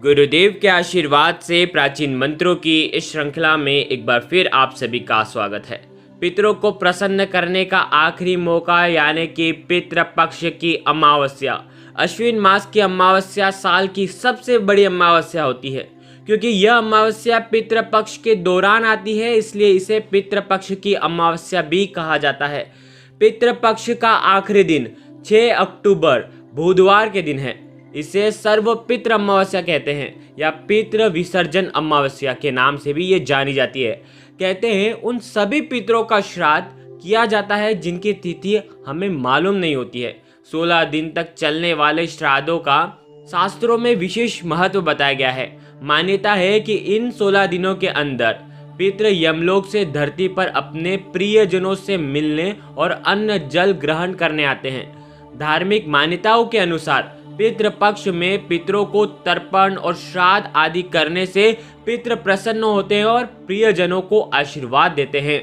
गुरुदेव के आशीर्वाद से प्राचीन मंत्रों की इस श्रृंखला में एक बार फिर आप सभी का स्वागत है। पितरों को प्रसन्न करने का आखिरी मौका यानी कि पितृपक्ष की अमावस्या। अश्विन मास की अमावस्या साल की सबसे बड़ी अमावस्या होती है। क्योंकि यह अमावस्या पितृपक्ष के दौरान आती है, इसलिए इसे पितृपक्ष की अमावस्या भी कहा जाता है। पितृपक्ष का आखिरी दिन 6 अक्टूबर बुधवार के दिन है। इसे सर्वपितृ अमावस्या कहते हैं या पितृ विसर्जन अमावस्या के नाम से भी ये जानी जाती है। कहते हैं उन सभी पितरों का श्राद्ध किया जाता है जिनकी तिथि हमें मालूम नहीं होती है। 16 दिन तक चलने वाले श्राद्धों का शास्त्रों में विशेष महत्व बताया गया है। मान्यता है कि इन 16 दिनों के अंदर पितृ यमलोक से धरती पर अपने प्रियजनों से मिलने और अन्न जल ग्रहण करने आते हैं। धार्मिक मान्यताओं के अनुसार पितृपक्ष में पितरों को तर्पण और श्राद्ध आदि करने से पितृ प्रसन्न होते हैं और प्रियजनों को आशीर्वाद देते हैं।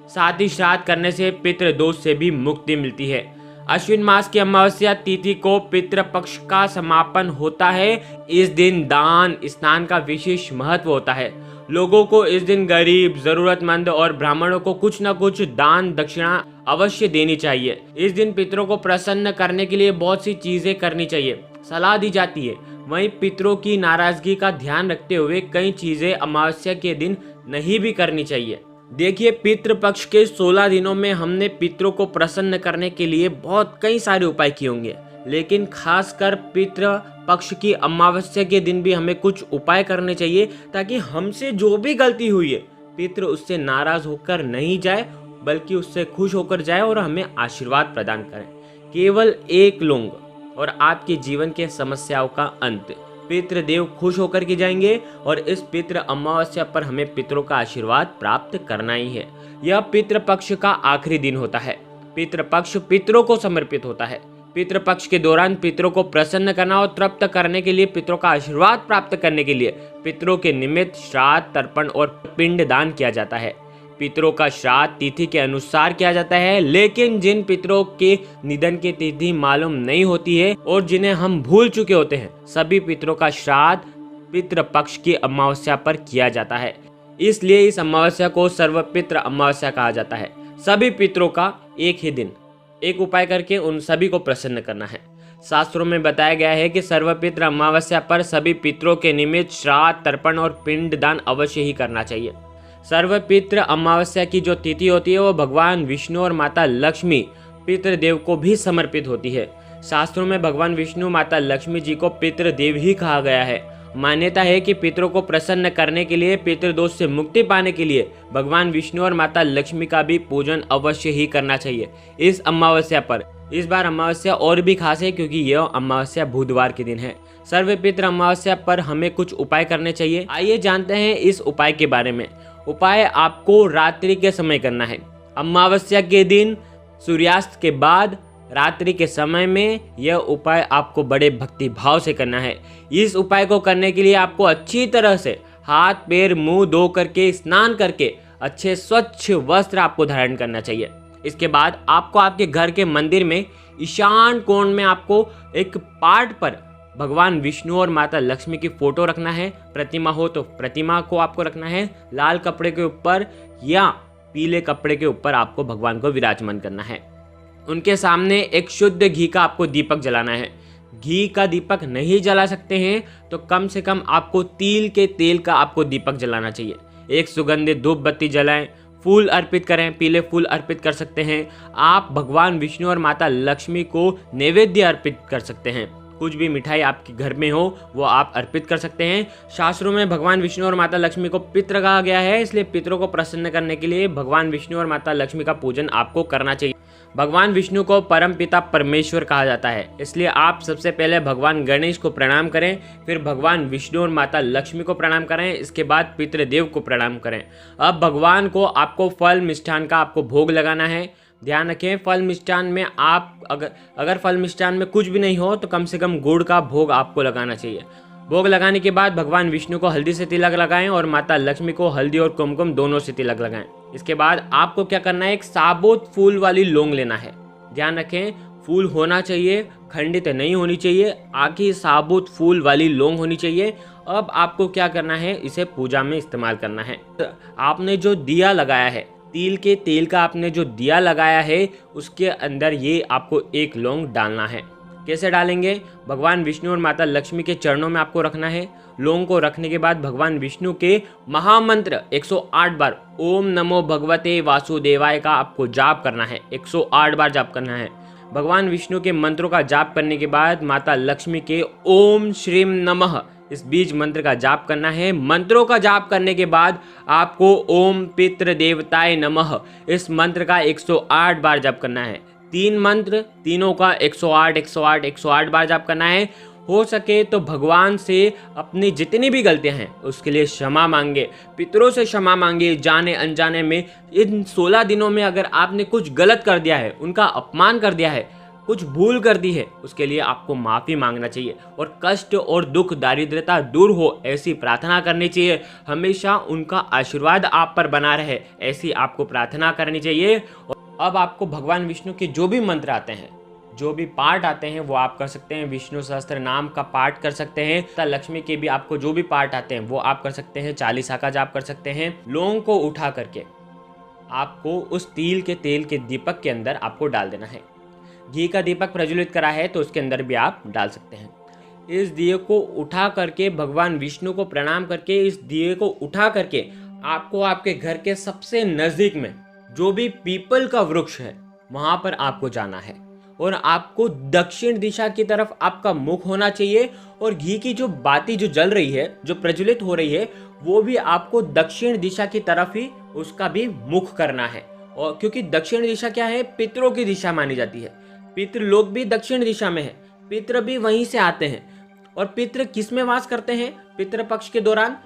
साथ ही श्राद्ध करने से पितृ दोष से भी मुक्ति मिलती है। अश्विन मास की अमावस्या तिथि को पितृपक्ष का समापन होता है। इस दिन दान स्नान का विशेष महत्व होता है। लोगों को इस दिन गरीब, जरूरतमंद और ब्राह्मणों को कुछ न कुछ दान दक्षिणा अवश्य देनी चाहिए। इस दिन पितरों को प्रसन्न करने के लिए बहुत सी चीजें करनी चाहिए, सलाह दी जाती है। वहीं पितरों की नाराजगी का ध्यान रखते हुए कई चीजें अमावस्या के दिन नहीं भी करनी चाहिए। देखिए, पितृपक्ष के 16 दिनों में हमने पितरों को प्रसन्न करने के लिए बहुत कई सारे उपाय किए होंगे, लेकिन खासकर पितृ पक्ष की अमावस्या के दिन भी हमें कुछ उपाय करने चाहिए ताकि हमसे जो भी गलती हुई है पितृ उससे नाराज होकर नहीं जाए, बल्कि उससे खुश होकर जाए और हमें आशीर्वाद प्रदान करें। केवल एक लौंग और आपके जीवन के समस्याओं का अंत। पितृदेव खुश होकर के जाएंगे और इस पितृ अमावस्या पर हमें पितरों का आशीर्वाद प्राप्त करना ही है। यह पितृपक्ष का आखिरी दिन होता है। पितृपक्ष पितरों को समर्पित होता है। पितृपक्ष के दौरान पितरों को प्रसन्न करना और तृप्त करने के लिए, पितरों का आशीर्वाद प्राप्त करने के लिए पितरों के निमित्त श्राद्ध, तर्पण और पिंड दान किया जाता है। पितरों का श्राद्ध तिथि के अनुसार किया जाता है, लेकिन जिन पितरों के निधन की तिथि मालूम नहीं होती है और जिन्हें हम भूल चुके होते हैं, सभी पितरों का श्राद्ध पितृपक्ष की अमावस्या पर किया जाता है। इसलिए इस अमावस्या को सर्वपितृ अमावस्या कहा जाता है। सभी पितरों का एक ही दिन एक उपाय करके उन सभी को प्रसन्न करना है। शास्त्रों में बताया गया है कि सर्वपितृ अमावस्या पर सभी पितरों के निमित्त श्राद्ध, तर्पण और पिंड दान अवश्य ही करना चाहिए। सर्वपितृ अमावस्या की जो तिथि होती है वो भगवान विष्णु और माता लक्ष्मी पितृदेव को भी समर्पित होती है। शास्त्रों में भगवान विष्णु, माता लक्ष्मी जी को पितृदेव ही कहा गया है। मान्यता है कि पितरों को प्रसन्न करने के लिए, पितृदोष से मुक्ति पाने के लिए भगवान विष्णु और माता लक्ष्मी का भी पूजन अवश्य ही करना चाहिए इस अमावस्या पर। इस बार अमावस्या और भी खास है क्योंकि यह अमावस्या बुधवार के दिन है। सर्वपितृ अमावस्या पर हमें कुछ उपाय करने चाहिए। आइए जानते हैं इस उपाय के बारे में। उपाय आपको रात्रि के समय करना है। अमावस्या के दिन सूर्यास्त के बाद रात्रि के समय में यह उपाय आपको बड़े भक्ति भाव से करना है। इस उपाय को करने के लिए आपको अच्छी तरह से हाथ पैर मुंह धो करके, स्नान करके अच्छे स्वच्छ वस्त्र आपको धारण करना चाहिए। इसके बाद आपको आपके घर के मंदिर में ईशान कोण में आपको एक पाट पर भगवान विष्णु और माता लक्ष्मी की फोटो रखना है। प्रतिमा हो तो प्रतिमा को आपको रखना है। लाल कपड़े के ऊपर या पीले कपड़े के ऊपर आपको भगवान को विराजमान करना है। उनके सामने एक शुद्ध घी का आपको दीपक जलाना है। घी का दीपक नहीं जला सकते हैं तो कम से कम आपको तिल के तेल का आपको दीपक जलाना चाहिए। एक सुगंधित धूप बत्ती जलाएं। फूल अर्पित करें, पीले फूल अर्पित कर सकते हैं। आप भगवान विष्णु और माता लक्ष्मी को नैवेद्य अर्पित कर सकते हैं। कुछ भी मिठाई आपके घर में हो वो आप अर्पित कर सकते हैं। शास्त्रों में भगवान विष्णु और माता लक्ष्मी को पितृ कहा गया है, इसलिए पितरों को प्रसन्न करने के लिए भगवान विष्णु और माता लक्ष्मी का पूजन आपको करना चाहिए। भगवान विष्णु को परम पिता परमेश्वर कहा जाता है, इसलिए आप सबसे पहले भगवान गणेश को प्रणाम करें, फिर भगवान विष्णु और माता लक्ष्मी को प्रणाम करें, इसके बाद पितृदेव को प्रणाम करें। अब भगवान को आपको फल मिष्ठान का आपको भोग लगाना है। ध्यान रखें, फल मिष्ठान में आप अगर फल मिष्ठान में कुछ भी नहीं हो तो कम से कम गुड़ का भोग आपको लगाना चाहिए। भोग लगाने के बाद भगवान विष्णु को हल्दी से तिलक लगाएं और माता लक्ष्मी को हल्दी और कुमकुम दोनों से तिलक लगाएं। इसके बाद आपको क्या करना है, एक साबुत फूल वाली लौंग लेना है। ध्यान रखें, फूल होना चाहिए, खंडित नहीं होनी चाहिए, आखी साबुत फूल वाली लौंग होनी चाहिए। अब आपको क्या करना है, इसे पूजा में इस्तेमाल करना है। आपने जो दिया लगाया है, तिल के तेल का आपने जो दिया लगाया है, उसके अंदर ये आपको एक लौंग डालना है। कैसे डालेंगे, भगवान विष्णु और माता लक्ष्मी के चरणों में आपको रखना है। लौंग को रखने के बाद भगवान विष्णु के महामंत्र 108 बार ओम नमो भगवते वासुदेवाय का आपको जाप करना है। 108 बार जाप करना है। भगवान विष्णु के मंत्रों का जाप करने के बाद माता लक्ष्मी के ओम श्रीम नमः इस बीज मंत्र का जाप करना है। मंत्रों का जाप करने के बाद आपको ओम पितृ देवताय नमः इस मंत्र का 108 बार जाप करना है। 3 मंत्र, तीनों का 108 108 108 बार जाप करना है। हो सके तो भगवान से अपनी जितनी भी गलतियां हैं उसके लिए क्षमा मांगे, पितरों से क्षमा मांगे। जाने अनजाने में इन 16 दिनों में अगर आपने कुछ गलत कर दिया है, उनका अपमान कर दिया है, कुछ भूल कर दी है, उसके लिए आपको माफ़ी मांगना चाहिए और कष्ट और दुख दारिद्रता दूर हो ऐसी प्रार्थना करनी चाहिए। हमेशा उनका आशीर्वाद आप पर बना रहे ऐसी आपको प्रार्थना करनी चाहिए। अब आपको भगवान विष्णु के जो भी मंत्र आते हैं, जो भी पाठ आते हैं, वो आप कर सकते हैं। विष्णु सहस्त्र नाम का पाठ कर सकते हैं। माता लक्ष्मी के भी आपको जो भी पाठ आते हैं वो आप कर सकते हैं। 40 का जाप कर सकते हैं। लौंग को उठा करके आपको उस तिल के तेल के दीपक के अंदर आपको डाल देना है। घी का दीपक प्रज्वलित करा है तो उसके अंदर भी आप डाल सकते हैं। इस दिए को उठा करके भगवान विष्णु को प्रणाम करके इस दिए को उठा करके आपको आपके घर के सबसे नज़दीक में जो भी पीपल का वृक्ष है वहाँ पर आपको जाना है और आपको दक्षिण दिशा की तरफ आपका मुख होना चाहिए और घी की जो बाती जो जल रही है, जो प्रज्वलित हो रही है, वो भी आपको दक्षिण दिशा की तरफ ही उसका भी मुख करना है। और क्योंकि दक्षिण दिशा क्या है, पितरों की दिशा मानी जाती है। पितृ लोग भी दक्षिण दिशा में है, पितृ भी वहीं से आते हैं। और पितृ किस में वास करते हैं, पितृ पक्ष के दौरान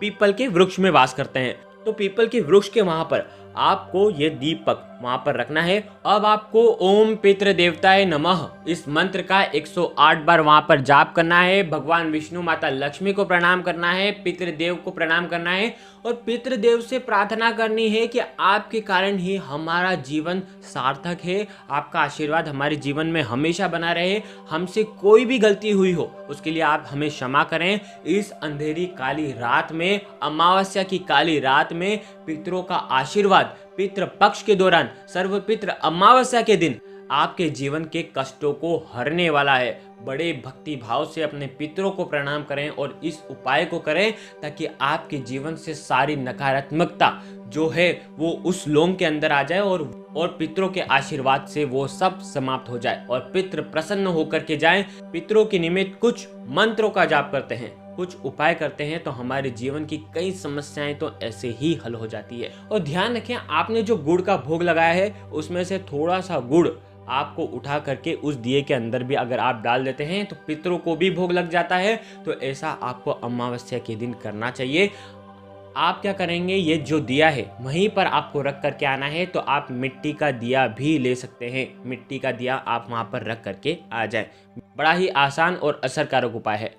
पीपल के वृक्ष में वास करते हैं। तो पीपल के वृक्ष के वहां पर आपको ये दीपक वहां पर रखना है। अब आपको ओम पितृ देवताय नमः इस मंत्र का 108 बार वहां पर जाप करना है। भगवान विष्णु माता लक्ष्मी को प्रणाम करना है, पितृदेव को प्रणाम करना है और पितृदेव से प्रार्थना करनी है कि आपके कारण ही हमारा जीवन सार्थक है, आपका आशीर्वाद हमारे जीवन में हमेशा बना रहे। हमसे कोई भी गलती हुई हो उसके लिए आप हमें क्षमा करें। इस अंधेरी काली रात में, अमावस्या की काली रात में पितरों का आशीर्वाद पितृ पक्ष के दौरान सर्वपितृ अमावस्या के दिन आपके जीवन के कष्टों को हरने वाला है। बड़े भक्ति भाव से अपने पितरों को प्रणाम करें और इस उपाय को करें ताकि आपके जीवन से सारी नकारात्मकता जो है वो उस लौंग के अंदर आ जाए और पितरों के आशीर्वाद से वो सब समाप्त हो जाए और पितृ प्रसन्न होकर के जाएं। पितरों के निमित्त कुछ मंत्रों का जाप करते हैं, कुछ उपाय करते हैं तो हमारे जीवन की कई समस्याएं तो ऐसे ही हल हो जाती है। और ध्यान रखें, आपने जो गुड़ का भोग लगाया है उसमें से थोड़ा सा गुड़ आपको उठा करके उस दिए के अंदर भी अगर आप डाल देते हैं तो पितरों को भी भोग लग जाता है। तो ऐसा आपको अमावस्या के दिन करना चाहिए। आप क्या करेंगे, ये जो दिया है वहीं पर आपको रख करके आना है। तो आप मिट्टी का दिया भी ले सकते हैं, मिट्टी का दिया आप वहाँ पर रख करके आ जाए। बड़ा ही आसान और असरकारक उपाय है।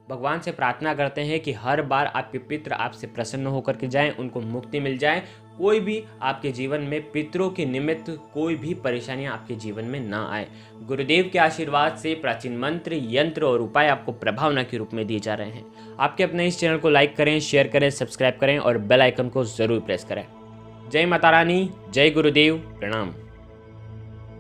भगवान से प्रार्थना करते हैं कि हर बार आपके पितृ आपसे प्रसन्न होकर के जाएं, उनको मुक्ति मिल जाए, कोई भी आपके जीवन में पितरों के निमित्त कोई भी परेशानियां आपके जीवन में ना आए। गुरुदेव के आशीर्वाद से प्राचीन मंत्र, यंत्र और उपाय आपको प्रभावना के रूप में दिए जा रहे हैं। आपके अपने इस चैनल को लाइक करें, शेयर करें, सब्सक्राइब करें और बेल आइकन को जरूर प्रेस करें। जय माता रानी, जय गुरुदेव, प्रणाम।